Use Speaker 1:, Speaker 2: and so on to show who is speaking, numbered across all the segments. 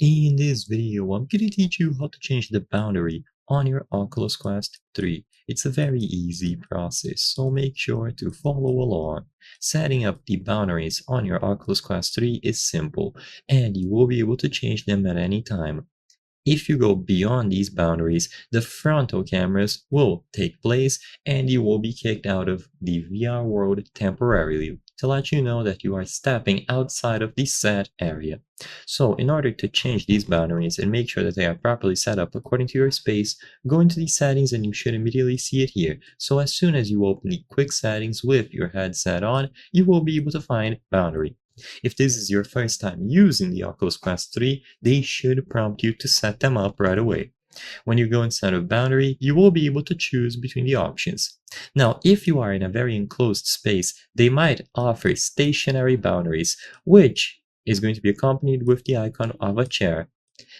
Speaker 1: In this video, I'm going to teach you how to change the boundary on your Oculus Quest 3. It's a very easy process, so make sure to follow along. Setting up the boundaries on your Oculus Quest 3 is simple, and you will be able to change them at any time. If you go beyond these boundaries, the frontal cameras will take place and you will be kicked out of the VR world temporarily to let you know that you are stepping outside of the set area. So in order to change these boundaries and make sure that they are properly set up according to your space, go into the settings and you should immediately see it here. So as soon as you open the quick settings with your headset on, you will be able to find boundary. If this is your first time using the Oculus Quest 3, they should prompt you to set them up right away. When you go inside of boundary, you will be able to choose between the options. Now, if you are in a very enclosed space, they might offer stationary boundaries, which is going to be accompanied with the icon of a chair.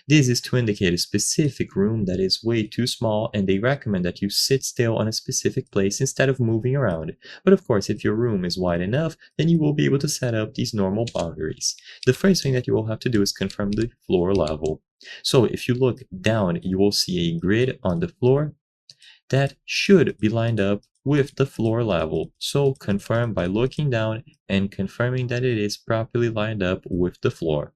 Speaker 1: This is to indicate a specific room that is way too small, and they recommend that you sit still on a specific place instead of moving around. But of course, if your room is wide enough, then you will be able to set up these normal boundaries. The first thing that you will have to do is confirm the floor level. So if you look down, you will see a grid on the floor that should be lined up with the floor level. So confirm by looking down and confirming that it is properly lined up with the floor.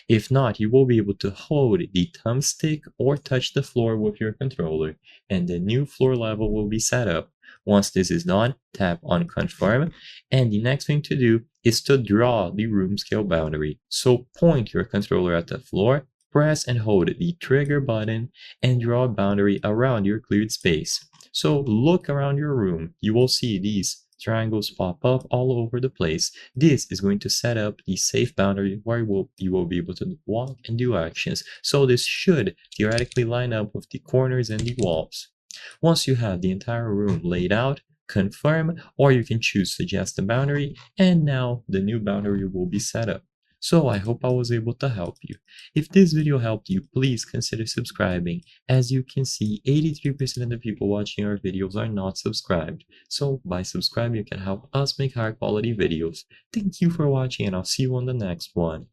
Speaker 1: If not, you will be able to hold the thumbstick or touch the floor with your controller, and the new floor level will be set up. Once this is done, tap on confirm, and the next thing to do is to draw the room scale boundary. So point your controller at the floor, press and hold the trigger button, and draw a boundary around your cleared space. So look around your room, you will see these triangles pop up all over the place. This is going to set up the safe boundary where you will be able to walk and do actions. So this should theoretically line up with the corners and the walls. Once you have the entire room laid out, confirm, or you can choose suggest a boundary, and now the new boundary will be set up. So I hope I was able to help you. If this video helped you, please consider subscribing. As you can see, 83% of the people watching our videos are not subscribed. So by subscribing, you can help us make higher quality videos. Thank you for watching, and I'll see you on the next one.